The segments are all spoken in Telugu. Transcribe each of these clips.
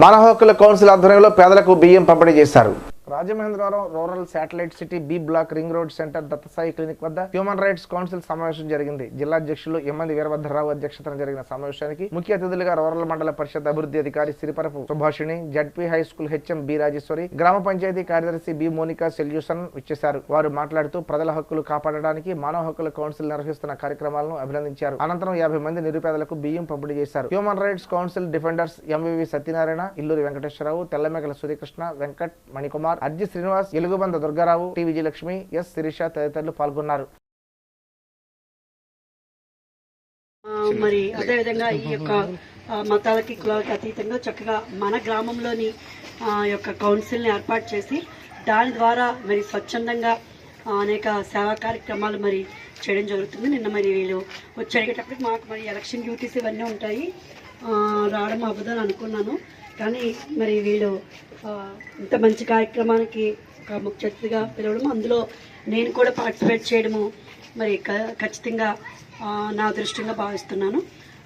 మానవ హక్కుల కౌన్సిల్ ఆధ్వర్యంలో పేదలకు బియ్యం పంపిణీ చేశారు. Rajamahendravaram rural satellite city B block ring road centre Dattasai clinic వద్ద హ్యూమన్ రైట్స్ కౌన్సిల్ సమావేశం జరిగింది. జిల్లా అధ్యక్షులు ఎమ్మంది వీరభద్రరావు అధ్యక్షతన జరిగిన సమావేశానికి ముఖ్య అతిథులుగా రూరల్ మండల పరిషత్ అభివృద్ధి అధికారి Siriparapu Subhashini, ZP high school HM B Rajeswari, గ్రామ పంచాయతీ కార్యదర్శి బి మోనికా సెల్యూషన్ ఇచ్చేశారు. వారు మాట్లాడుతూ ప్రజల హక్కులు కాపాడడానికి మానవ హక్కుల కౌన్సిల్ నిర్వహిస్తున్న కార్యక్రమాలను అభినందించారు. అనంతరం 50 మంది నిరుపేదలకు బియ్యం పంపిణీ చేశారు. Human rights council defenders MVV Satyanarayana, Illuri Venkateswararao, Tellamekala Suryakrishna, Venkat Manikumar, Arji Srinivas, Elugubanda Durgarao, T Vijayalakshmi, S Sirisha తదితరులు పాల్గొన్నారు. మరి అదేవిధంగా ఈ యొక్క మతాలకి కులాలకి అతీతంగా చక్కగా మన గ్రామంలోని యొక్క కౌన్సిల్ని ఏర్పాటు చేసి దాని ద్వారా మరి స్వచ్ఛందంగా అనేక సేవా కార్యక్రమాలు మరి చేయడం జరుగుతుంది. నిన్న మరి వీళ్ళు వచ్చి అడిగేటప్పటికి మాకు మరి ఎలక్షన్ డ్యూటీస్ ఇవన్నీ ఉంటాయి, రావడం అవ్వదని అనుకున్నాను. కానీ మరి వీళ్ళు ఇంత మంచి కార్యక్రమానికి ఒక ముఖ్య అతిథిగా పిలవడం, అందులో నేను కూడా పార్టిసిపేట్ చేయడము మరి ఖచ్చితంగా నా అదృష్టంగా భావిస్తున్నాను.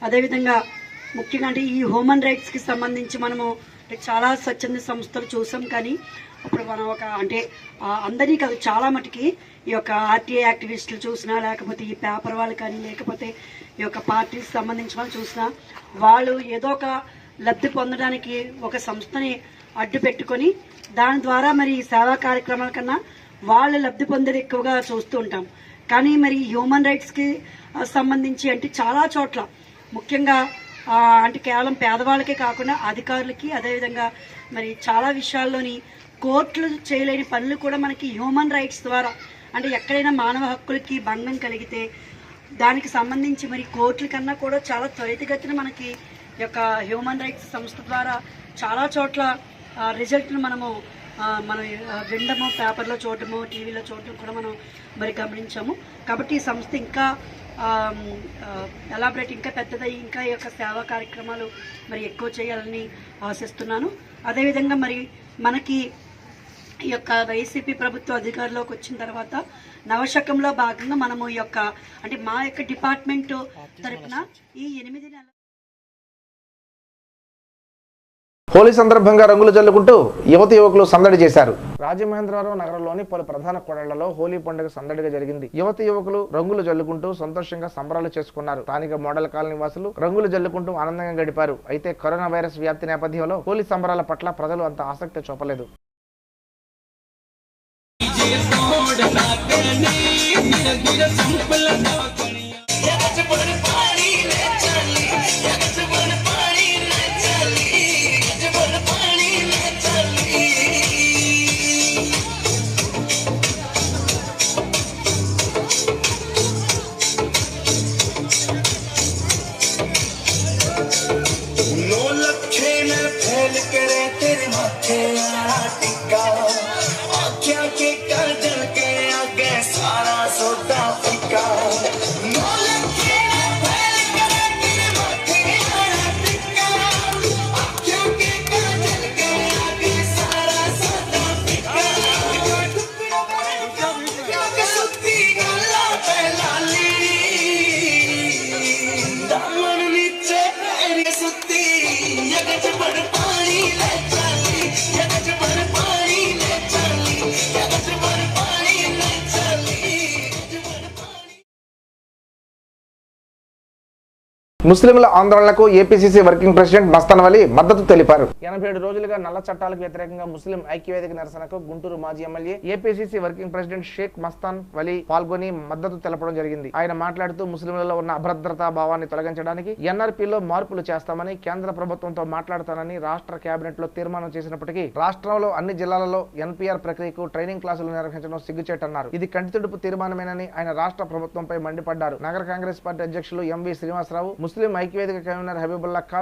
అదేవిధంగా ముఖ్యంగా అంటే ఈ హ్యూమన్ రైట్స్కి సంబంధించి మనము చాలా స్వచ్ఛంద సంస్థలు చూసాం. కానీ ఇప్పుడు మనం ఒక అంటే అందరినీ కాదు, చాలా మటుకి ఈ యొక్క ఆర్టీఐ యాక్టివిస్టులు చూసినా, లేకపోతే ఈ పేపర్ వాళ్ళు కానీ, లేకపోతే ఈ యొక్క పార్టీకి సంబంధించిన వాళ్ళు చూసినా, వాళ్ళు ఏదో ఒక లబ్ధి పొందడానికి ఒక సంస్థని అడ్డు పెట్టుకొని దాని ద్వారా మరి సేవా కార్యక్రమాల కన్నా వాళ్ళు లబ్ధి పొందేది ఎక్కువగా చూస్తూ ఉంటాం. కానీ మరి హ్యూమన్ రైట్స్కి సంబంధించి అంటే చాలా చోట్ల ముఖ్యంగా అంటే కేవలం పేదవాళ్ళకే కాకుండా అధికారులకి, అదేవిధంగా మరి చాలా విషయాల్లోని కోర్టులు చేయలేని పనులు కూడా మనకి హ్యూమన్ రైట్స్ ద్వారా అంటే ఎక్కడైనా మానవ హక్కులకి భంగం కలిగితే దానికి సంబంధించి మరి కోర్టుల కన్నా కూడా చాలా త్వరితగతిన మనకి ఈ యొక్క హ్యూమన్ రైట్స్ సంస్థ ద్వారా చాలా చోట్ల రిజల్ట్ను మనం వినడము, పేపర్లో చూడటము, టీవీలో చూడటం కూడా మనం మరి గమనించాము. కాబట్టి ఈ సంస్థ ఇంకా ఎలాబరేట్, ఇంకా పెద్దదయ్యి ఇంకా ఈ యొక్క సేవా కార్యక్రమాలు మరి ఎక్కువ చేయాలని ఆశిస్తున్నాను. అదేవిధంగా మరి మనకి ఈ యొక్క వైసీపీ ప్రభుత్వ అధికారంలోకి వచ్చిన తర్వాత నవశకంలో భాగంగా మనము ఈ యొక్క అంటే మా యొక్క డిపార్ట్మెంట్ తరఫున ఈ 8 నెలల హోలీ సందర్భంగా రంగులు జల్లుకుంటూ యువతి యువకులు సందడి చేశారు. రాజమహేంద్రవరం నగరంలోని పలు ప్రధాన కూడళ్లలో హోలీ పండుగ సందడిగా జరిగింది. యువతి యువకులు రంగులు జల్లుకుంటూ సంతోషంగా సంబరాలు చేసుకున్నారు. స్థానిక మోడల్ కాలనీ వాసులు రంగులు జల్లుకుంటూ ఆనందంగా గడిపారు. అయితే కరోనా వైరస్ వ్యాప్తి నేపథ్యంలో హోలీ సంబరాల పట్ల ప్రజలు అంత ఆసక్తి చూపలేదు. ముస్లింల ఆందోళనకు ఏపీసీసీ వర్కింగ్ ప్రెసిడెంట్ మస్తాన్ వలి మద్దతు తెలిపారు. 87 రోజులుగా నల్ల చట్టాలకు వ్యతిరేకంగా ముస్లిం ఐక్యవేదిక నిరసనకు గుంటూరు మాజీ MLA APCC working president Shaik Mastan Vali పాల్గొని మద్దతు తెలపడం జరిగింది. ఆయన మాట్లాడుతూ ముస్లింలలో ఉన్న అభద్రతా భావాన్ని తొలగించడానికి ఎన్ఆర్పీలో మార్పులు చేస్తామని, కేంద్ర ప్రభుత్వంతో మాట్లాడతానని రాష్ట్ర కేబినెట్ లో తీర్మానం చేసినప్పటికీ రాష్ట్రంలో అన్ని జిల్లాలలో ఎన్పీఆర్ ప్రక్రియకు ట్రైనింగ్ క్లాసులు నిర్వహించడం సిగ్గుచేటన్నారు. ఇది కంటితుడుపు తీర్మానమేనని ఆయన రాష్ట్ర ప్రభుత్వంపై మండిపడ్డారు. నగర కాంగ్రెస్ పార్టీ అధ్యక్షులు ఎంవి శ్రీనివాసరావు, ముస్లిం ఐక్యవేదిక కన్వీనర్ హబీబుల్లా ఖాన్,